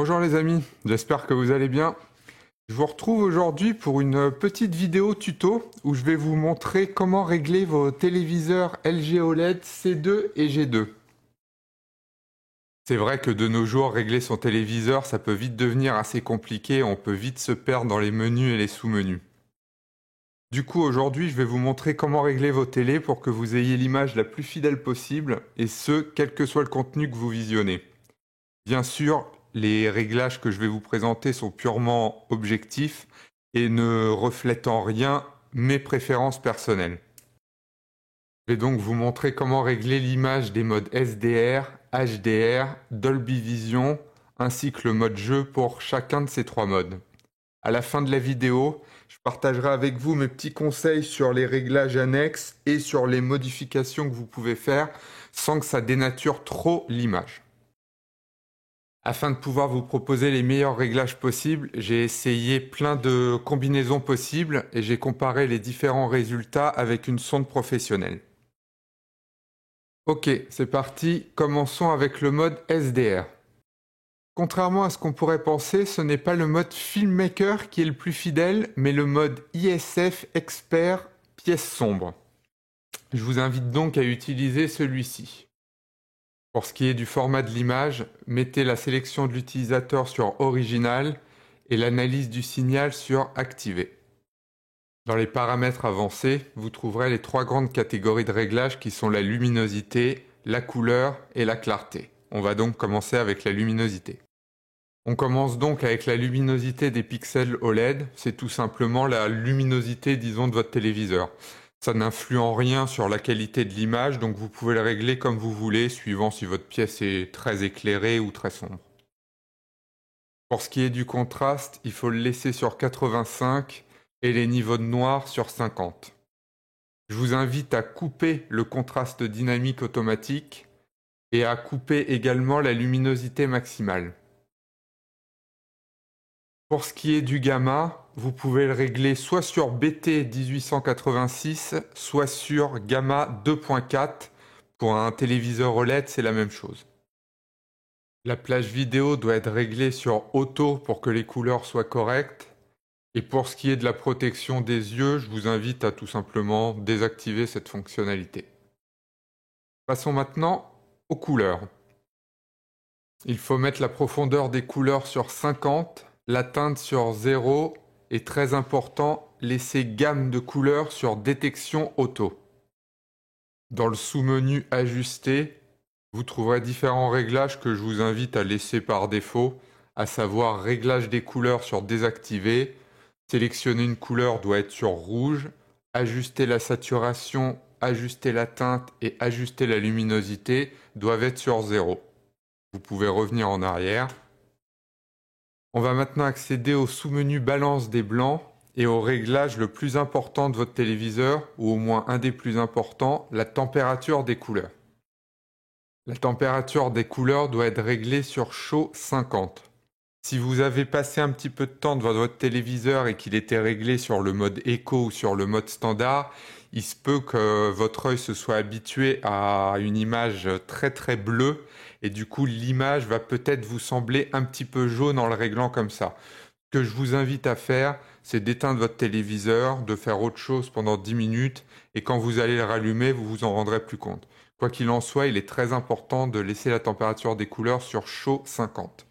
Bonjour les amis, j'espère que vous allez bien. Je vous retrouve aujourd'hui pour une petite vidéo tuto où je vais vous montrer comment régler vos téléviseurs LG OLED C2 et G2. C'est vrai que de nos jours, régler son téléviseur, ça peut vite devenir assez compliqué, on peut vite se perdre dans les menus et les sous-menus. Du coup, aujourd'hui, je vais vous montrer comment régler vos télés pour que vous ayez l'image la plus fidèle possible, et ce, quel que soit le contenu que vous visionnez. Bien sûr, les réglages que je vais vous présenter sont purement objectifs et ne reflètent en rien mes préférences personnelles. Je vais donc vous montrer comment régler l'image des modes SDR, HDR, Dolby Vision, ainsi que le mode jeu pour chacun de ces trois modes. À la fin de la vidéo, je partagerai avec vous mes petits conseils sur les réglages annexes et sur les modifications que vous pouvez faire sans que ça dénature trop l'image. Afin de pouvoir vous proposer les meilleurs réglages possibles, j'ai essayé plein de combinaisons possibles et j'ai comparé les différents résultats avec une sonde professionnelle. Ok, c'est parti, commençons avec le mode SDR. Contrairement à ce qu'on pourrait penser, ce n'est pas le mode Filmmaker qui est le plus fidèle, mais le mode ISF Expert pièce sombre. Je vous invite donc à utiliser celui-ci. Pour ce qui est du format de l'image, mettez la sélection de l'utilisateur sur Original et l'analyse du signal sur Activé. Dans les paramètres avancés, vous trouverez les trois grandes catégories de réglages qui sont la luminosité, la couleur et la clarté. On va donc commencer avec la luminosité. On commence donc avec la luminosité des pixels OLED, c'est tout simplement la luminosité, disons, de votre téléviseur. Ça n'influe en rien sur la qualité de l'image, donc vous pouvez le régler comme vous voulez, suivant si votre pièce est très éclairée ou très sombre. Pour ce qui est du contraste, il faut le laisser sur 85 et les niveaux de noir sur 50. Je vous invite à couper le contraste dynamique automatique et à couper également la luminosité maximale. Pour ce qui est du gamma, vous pouvez le régler soit sur BT 1886, soit sur gamma 2.4. Pour un téléviseur OLED, c'est la même chose. La plage vidéo doit être réglée sur auto pour que les couleurs soient correctes. Et pour ce qui est de la protection des yeux, je vous invite à tout simplement désactiver cette fonctionnalité. Passons maintenant aux couleurs. Il faut mettre la profondeur des couleurs sur 50, la teinte sur 0 et très important, laisser gamme de couleurs sur détection auto. Dans le sous-menu Ajuster, vous trouverez différents réglages que je vous invite à laisser par défaut, à savoir réglage des couleurs sur désactiver, sélectionner une couleur doit être sur rouge, ajuster la saturation, ajuster la teinte et ajuster la luminosité doivent être sur 0. Vous pouvez revenir en arrière. On va maintenant accéder au sous-menu balance des blancs et au réglage le plus important de votre téléviseur, ou au moins un des plus importants, la température des couleurs. La température des couleurs doit être réglée sur chaud 50. Si vous avez passé un petit peu de temps devant votre téléviseur et qu'il était réglé sur le mode éco ou sur le mode standard, il se peut que votre œil se soit habitué à une image très très bleue et du coup l'image va peut-être vous sembler un petit peu jaune en le réglant comme ça. Ce que je vous invite à faire, c'est d'éteindre votre téléviseur, de faire autre chose pendant 10 minutes et quand vous allez le rallumer, vous vous en rendrez plus compte. Quoi qu'il en soit, il est très important de laisser la température des couleurs sur chaud 50.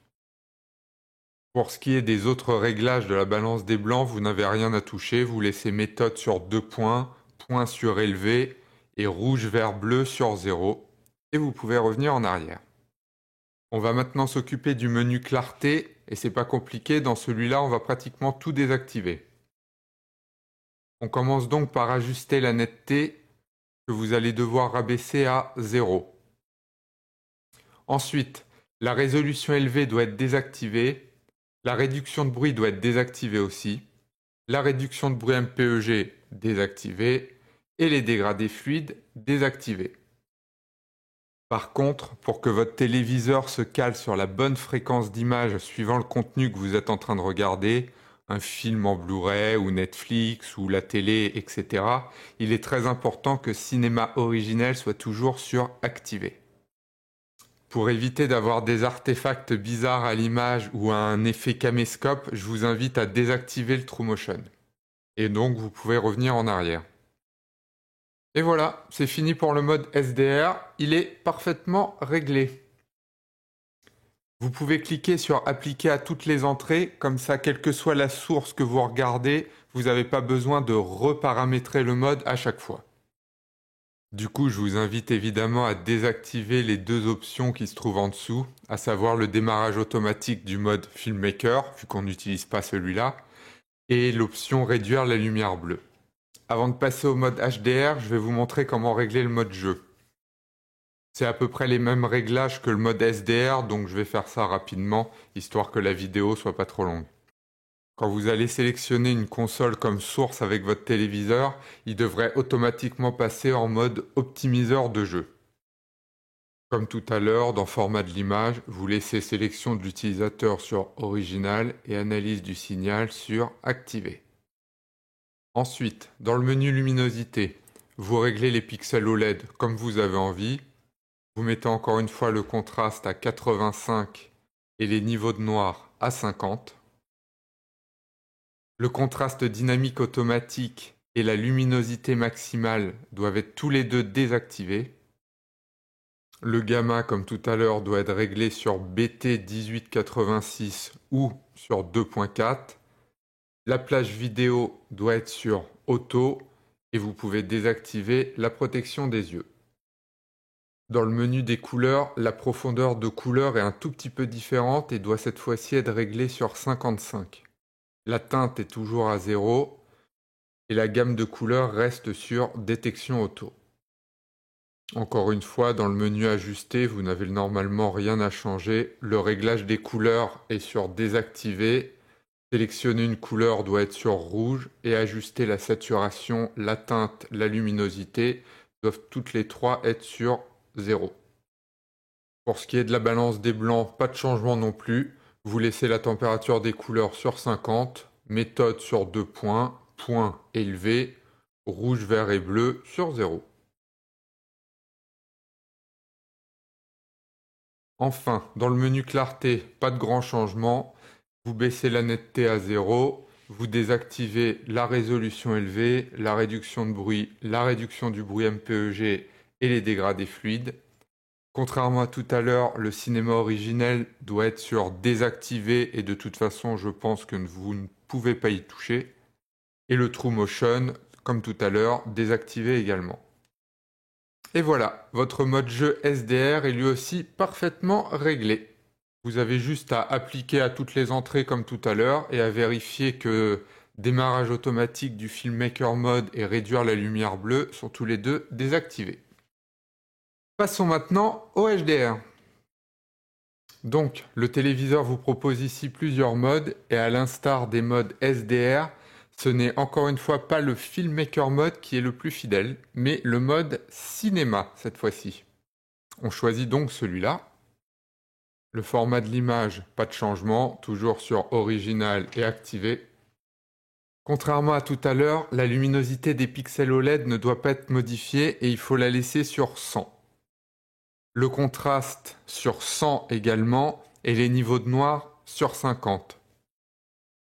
Pour ce qui est des autres réglages de la balance des blancs, vous n'avez rien à toucher, vous laissez méthode sur 2 points, point surélevé et rouge, vert, bleu sur 0 et vous pouvez revenir en arrière. On va maintenant s'occuper du menu clarté et c'est pas compliqué, dans celui-là on va pratiquement tout désactiver. On commence donc par ajuster la netteté que vous allez devoir rabaisser à 0. Ensuite, la résolution élevée doit être désactivée. La réduction de bruit doit être désactivée aussi. La réduction de bruit MPEG désactivée. Et les dégradés fluides désactivés. Par contre, pour que votre téléviseur se cale sur la bonne fréquence d'image suivant le contenu que vous êtes en train de regarder, un film en Blu-ray ou Netflix ou la télé, etc., il est très important que Cinéma Originel soit toujours sur activé. Pour éviter d'avoir des artefacts bizarres à l'image ou un effet caméscope, je vous invite à désactiver le True Motion. Et donc vous pouvez revenir en arrière. Et voilà, c'est fini pour le mode SDR, il est parfaitement réglé. Vous pouvez cliquer sur appliquer à toutes les entrées, comme ça quelle que soit la source que vous regardez, vous n'avez pas besoin de reparamétrer le mode à chaque fois. Du coup, je vous invite évidemment à désactiver les deux options qui se trouvent en dessous, à savoir le démarrage automatique du mode Filmmaker, vu qu'on n'utilise pas celui-là, et l'option réduire la lumière bleue. Avant de passer au mode HDR, je vais vous montrer comment régler le mode jeu. C'est à peu près les mêmes réglages que le mode SDR, donc je vais faire ça rapidement, histoire que la vidéo soit pas trop longue. Quand vous allez sélectionner une console comme source avec votre téléviseur, il devrait automatiquement passer en mode optimiseur de jeu. Comme tout à l'heure, dans format de l'image, vous laissez sélection de l'utilisateur sur Original et analyse du signal sur Activer. Ensuite, dans le menu luminosité, vous réglez les pixels OLED comme vous avez envie. Vous mettez encore une fois le contraste à 85 et les niveaux de noir à 50. Le contraste dynamique automatique et la luminosité maximale doivent être tous les deux désactivés. Le gamma, comme tout à l'heure, doit être réglé sur BT 1886 ou sur 2.4. La plage vidéo doit être sur Auto et vous pouvez désactiver la protection des yeux. Dans le menu des couleurs, la profondeur de couleur est un tout petit peu différente et doit cette fois-ci être réglée sur 55. La teinte est toujours à 0 et la gamme de couleurs reste sur détection auto. Encore une fois, dans le menu ajusté, vous n'avez normalement rien à changer. Le réglage des couleurs est sur désactiver. Sélectionner une couleur doit être sur rouge et ajuster la saturation, la teinte, la luminosité doivent toutes les trois être sur 0. Pour ce qui est de la balance des blancs, pas de changement non plus. Vous laissez la température des couleurs sur 50, méthode sur 2 points, point élevé, rouge, vert et bleu sur 0. Enfin, dans le menu clarté, pas de grand changement. Vous baissez la netteté à 0, vous désactivez la résolution élevée, la réduction de bruit, la réduction du bruit MPEG et les dégradés fluides. Contrairement à tout à l'heure, le cinéma originel doit être sur désactivé et de toute façon, je pense que vous ne pouvez pas y toucher. Et le True Motion, comme tout à l'heure, désactivé également. Et voilà, votre mode jeu SDR est lui aussi parfaitement réglé. Vous avez juste à appliquer à toutes les entrées comme tout à l'heure et à vérifier que démarrage automatique du Filmmaker Mode et réduire la lumière bleue sont tous les deux désactivés. Passons maintenant au HDR. Donc, le téléviseur vous propose ici plusieurs modes et à l'instar des modes SDR, ce n'est encore une fois pas le Filmmaker Mode qui est le plus fidèle, mais le mode cinéma cette fois-ci. On choisit donc celui-là. Le format de l'image, pas de changement, toujours sur Original et activé. Contrairement à tout à l'heure, la luminosité des pixels OLED ne doit pas être modifiée et il faut la laisser sur 100. Le contraste sur 100 également et les niveaux de noir sur 50.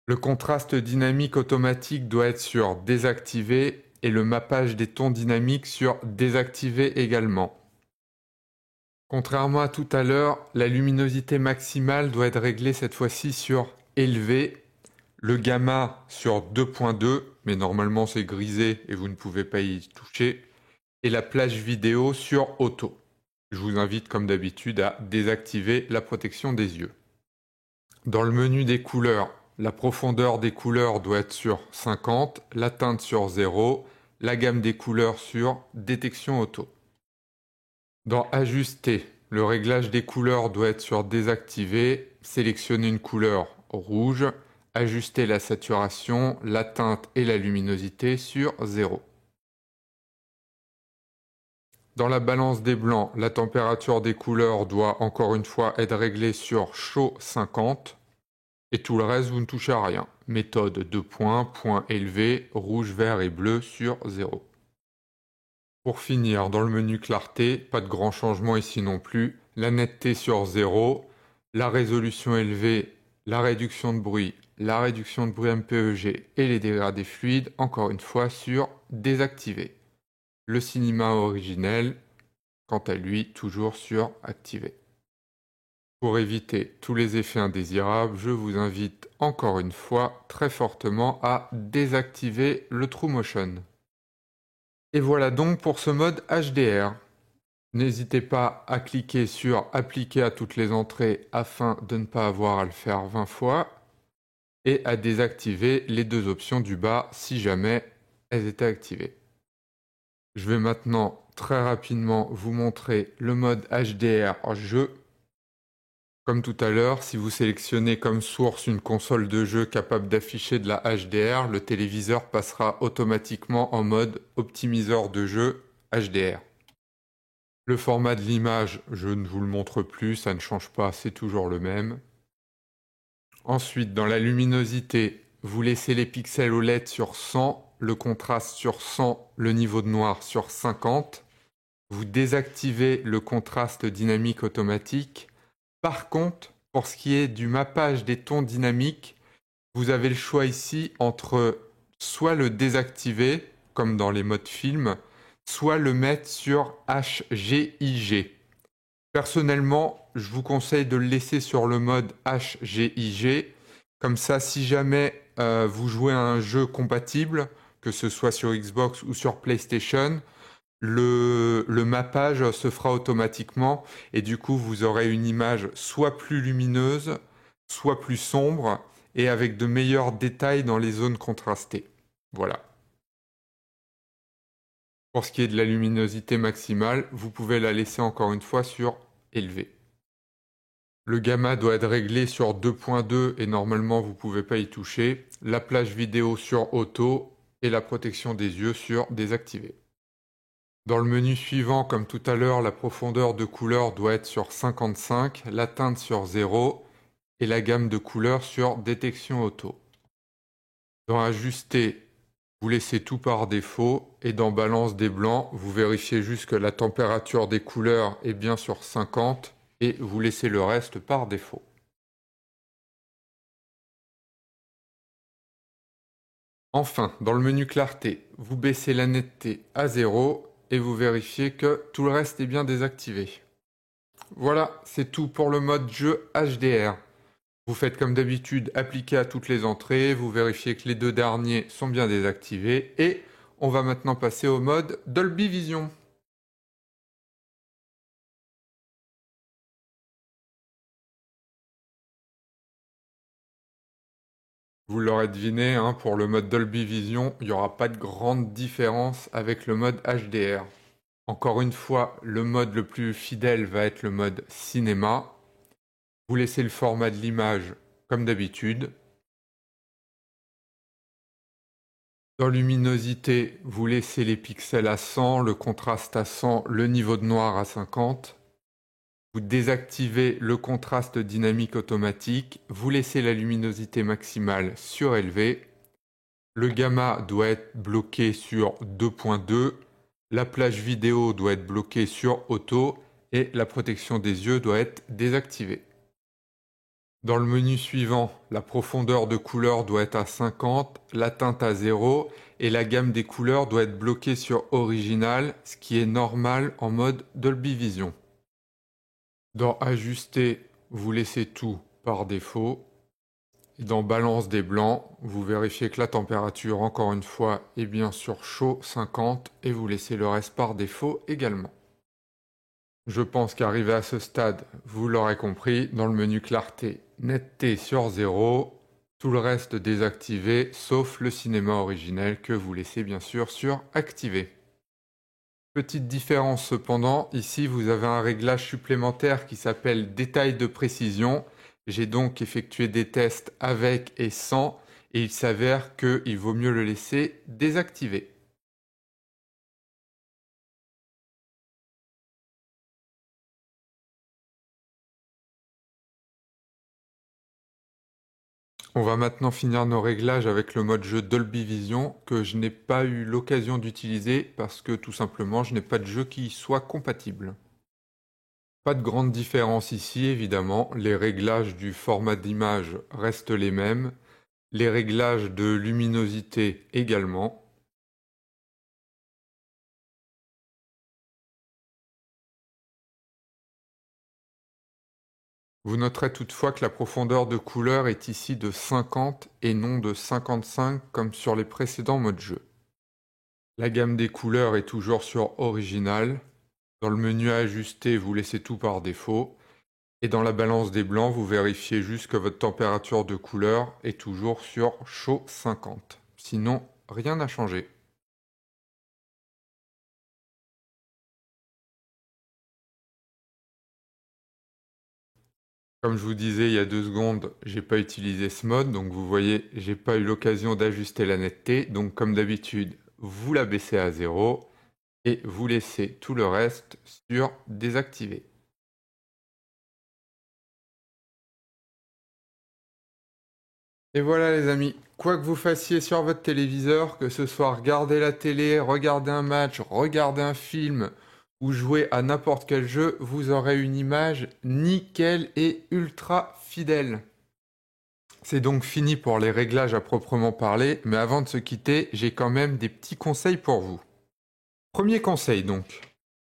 Le contraste dynamique automatique doit être sur désactivé et le mappage des tons dynamiques sur désactivé également. Contrairement à tout à l'heure, la luminosité maximale doit être réglée cette fois-ci sur élevé, le gamma sur 2.2, mais normalement c'est grisé et vous ne pouvez pas y toucher, et la plage vidéo sur auto. Je vous invite comme d'habitude à désactiver la protection des yeux. Dans le menu des couleurs, la profondeur des couleurs doit être sur 50, la teinte sur 0, la gamme des couleurs sur détection auto. Dans Ajuster, le réglage des couleurs doit être sur Désactiver, sélectionner une couleur rouge, ajuster la saturation, la teinte et la luminosité sur 0. Dans la balance des blancs, la température des couleurs doit encore une fois être réglée sur chaud 50 et tout le reste vous ne touchez à rien. Méthode 2 points, point élevé, rouge, vert et bleu sur 0. Pour finir, dans le menu clarté, pas de grand changement ici non plus, la netteté sur 0, la résolution élevée, la réduction de bruit MPEG et les dégradés fluides, encore une fois sur désactivé. Le cinéma originel, quant à lui, toujours sur activé. Pour éviter tous les effets indésirables, je vous invite encore une fois très fortement à désactiver le TrueMotion. Et voilà donc pour ce mode HDR. N'hésitez pas à cliquer sur appliquer à toutes les entrées afin de ne pas avoir à le faire 20 fois et à désactiver les deux options du bas si jamais elles étaient activées. Je vais maintenant très rapidement vous montrer le mode HDR jeu. Comme tout à l'heure, si vous sélectionnez comme source une console de jeu capable d'afficher de la HDR, le téléviseur passera automatiquement en mode optimiseur de jeu HDR. Le format de l'image, je ne vous le montre plus, ça ne change pas, c'est toujours le même. Ensuite, dans la luminosité, vous laissez les pixels OLED sur 100, le contraste sur 100, le niveau de noir sur 50. Vous désactivez le contraste dynamique automatique. Par contre, pour ce qui est du mappage des tons dynamiques, vous avez le choix ici entre soit le désactiver, comme dans les modes film, soit le mettre sur HGIG. Personnellement, je vous conseille de le laisser sur le mode HGIG. Comme ça, si jamais vous jouez à un jeu compatible, que ce soit sur Xbox ou sur PlayStation, le mappage se fera automatiquement et du coup vous aurez une image soit plus lumineuse, soit plus sombre et avec de meilleurs détails dans les zones contrastées. Voilà. Pour ce qui est de la luminosité maximale, vous pouvez la laisser encore une fois sur élevé. Le gamma doit être réglé sur 2.2 et normalement vous ne pouvez pas y toucher. La plage vidéo sur auto et la protection des yeux sur désactivé. Dans le menu suivant, comme tout à l'heure, la profondeur de couleur doit être sur 55, la teinte sur 0 et la gamme de couleurs sur détection auto. Dans ajuster, vous laissez tout par défaut et dans balance des blancs, vous vérifiez juste que la température des couleurs est bien sur 50 et vous laissez le reste par défaut. Enfin, dans le menu clarté, vous baissez la netteté à 0 et vous vérifiez que tout le reste est bien désactivé. Voilà, c'est tout pour le mode jeu HDR. Vous faites comme d'habitude, appliquer à toutes les entrées, vous vérifiez que les deux derniers sont bien désactivés et on va maintenant passer au mode Dolby Vision. Vous l'aurez deviné, hein, pour le mode Dolby Vision, il n'y aura pas de grande différence avec le mode HDR. Encore une fois, le mode le plus fidèle va être le mode cinéma. Vous laissez le format de l'image comme d'habitude. Dans luminosité, vous laissez les pixels à 100, le contraste à 100, le niveau de noir à 50. Vous désactivez le contraste dynamique automatique. Vous laissez la luminosité maximale surélevée. Le gamma doit être bloqué sur 2.2. La plage vidéo doit être bloquée sur auto. Et la protection des yeux doit être désactivée. Dans le menu suivant, la profondeur de couleur doit être à 50, la teinte à 0 et la gamme des couleurs doit être bloquée sur Original, ce qui est normal en mode Dolby Vision. Dans Ajuster, vous laissez tout par défaut. Et dans Balance des blancs, vous vérifiez que la température, encore une fois, est bien sur chaud 50 et vous laissez le reste par défaut également. Je pense qu'arrivé à ce stade, vous l'aurez compris, dans le menu clarté, netteté sur 0, tout le reste désactivé, sauf le cinéma originel que vous laissez bien sûr sur activé. Petite différence cependant, ici vous avez un réglage supplémentaire qui s'appelle détail de précision. J'ai donc effectué des tests avec et sans, et il s'avère qu'il vaut mieux le laisser désactivé. On va maintenant finir nos réglages avec le mode jeu Dolby Vision que je n'ai pas eu l'occasion d'utiliser parce que tout simplement je n'ai pas de jeu qui y soit compatible. Pas de grande différence ici, évidemment. Les réglages du format d'image restent les mêmes. Les réglages de luminosité également. Vous noterez toutefois que la profondeur de couleur est ici de 50 et non de 55 comme sur les précédents modes jeu. La gamme des couleurs est toujours sur Original. Dans le menu à ajuster, vous laissez tout par défaut. Et dans la balance des blancs, vous vérifiez juste que votre température de couleur est toujours sur chaud 50. Sinon, rien n'a changé. Comme je vous disais il y a 2 secondes, j'ai pas utilisé ce mode, donc vous voyez, j'ai pas eu l'occasion d'ajuster la netteté. Donc comme d'habitude, vous la baissez à 0 et vous laissez tout le reste sur désactiver. Et voilà les amis, quoi que vous fassiez sur votre téléviseur, que ce soit regarder la télé, regarder un match, regarder un film ou jouer à n'importe quel jeu, vous aurez une image nickel et ultra fidèle. C'est donc fini pour les réglages à proprement parler, mais avant de se quitter, j'ai quand même des petits conseils pour vous. Premier conseil donc,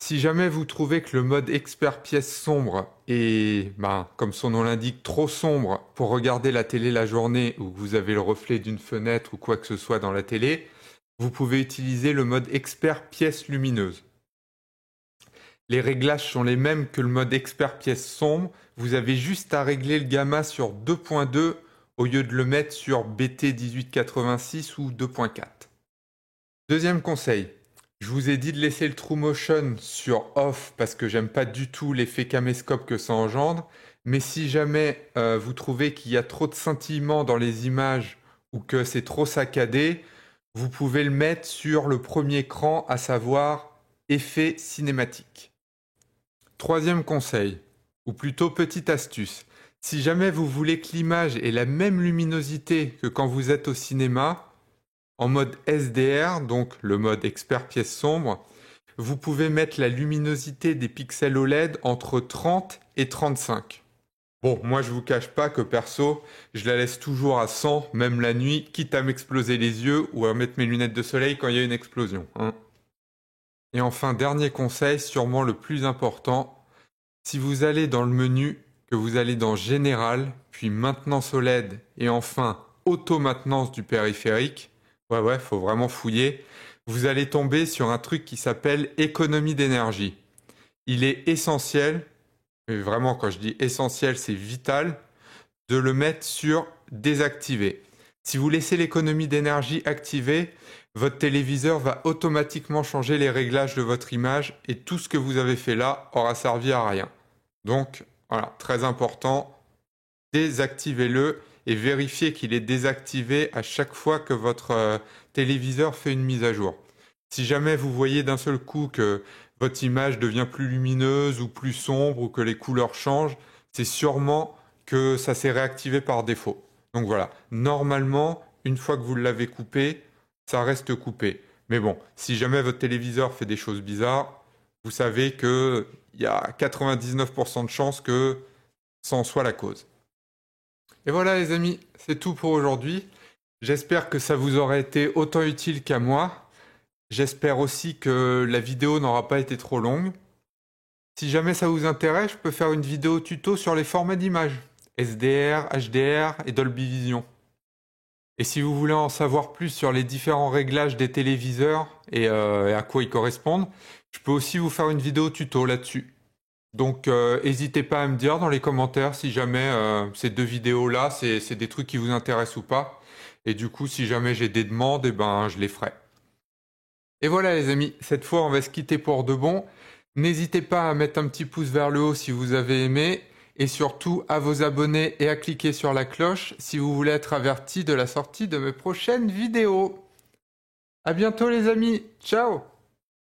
si jamais vous trouvez que le mode expert pièce sombre est, comme son nom l'indique, trop sombre pour regarder la télé la journée ou que vous avez le reflet d'une fenêtre ou quoi que ce soit dans la télé, vous pouvez utiliser le mode expert pièce lumineuse. Les réglages sont les mêmes que le mode expert pièce sombre, vous avez juste à régler le gamma sur 2.2 au lieu de le mettre sur BT 1886 ou 2.4. Deuxième conseil, je vous ai dit de laisser le True Motion sur off parce que j'aime pas du tout l'effet caméscope que ça engendre. Mais si jamais vous trouvez qu'il y a trop de scintillements dans les images ou que c'est trop saccadé, vous pouvez le mettre sur le premier écran, à savoir effet cinématique. Troisième conseil, ou plutôt petite astuce. Si jamais vous voulez que l'image ait la même luminosité que quand vous êtes au cinéma, en mode SDR, donc le mode expert pièce sombre, vous pouvez mettre la luminosité des pixels OLED entre 30 et 35. Bon, moi je vous cache pas que perso, je la laisse toujours à 100, même la nuit, quitte à m'exploser les yeux ou à mettre mes lunettes de soleil quand il y a une explosion. Et enfin, dernier conseil, sûrement le plus important, si vous allez dans le menu, que vous allez dans Général, puis Maintenance OLED et enfin Auto-maintenance du périphérique, ouais, faut vraiment fouiller, vous allez tomber sur un truc qui s'appelle économie d'énergie. Il est essentiel, mais vraiment quand je dis essentiel, c'est vital, de le mettre sur désactiver. Si vous laissez l'économie d'énergie activée, votre téléviseur va automatiquement changer les réglages de votre image et tout ce que vous avez fait là aura servi à rien. Donc voilà, très important, désactivez-le et vérifiez qu'il est désactivé à chaque fois que votre téléviseur fait une mise à jour. Si jamais vous voyez d'un seul coup que votre image devient plus lumineuse ou plus sombre ou que les couleurs changent, c'est sûrement que ça s'est réactivé par défaut. Donc voilà, normalement, une fois que vous l'avez coupé, ça reste coupé. Mais bon, si jamais votre téléviseur fait des choses bizarres, vous savez qu'il y a 99% de chances que ça en soit la cause. Et voilà les amis, c'est tout pour aujourd'hui. J'espère que ça vous aura été autant utile qu'à moi. J'espère aussi que la vidéo n'aura pas été trop longue. Si jamais ça vous intéresse, je peux faire une vidéo tuto sur les formats d'images, SDR, HDR et Dolby Vision. Et si vous voulez en savoir plus sur les différents réglages des téléviseurs et à quoi ils correspondent, je peux aussi vous faire une vidéo tuto là-dessus. Donc n'hésitez pas à me dire dans les commentaires si jamais ces deux vidéos-là, c'est des trucs qui vous intéressent ou pas. Et du coup, si jamais j'ai des demandes, eh ben, je les ferai. Et voilà les amis, cette fois on va se quitter pour de bon. N'hésitez pas à mettre un petit pouce vers le haut si vous avez aimé. Et surtout à vous abonner et à cliquer sur la cloche si vous voulez être averti de la sortie de mes prochaines vidéos. À bientôt les amis, ciao!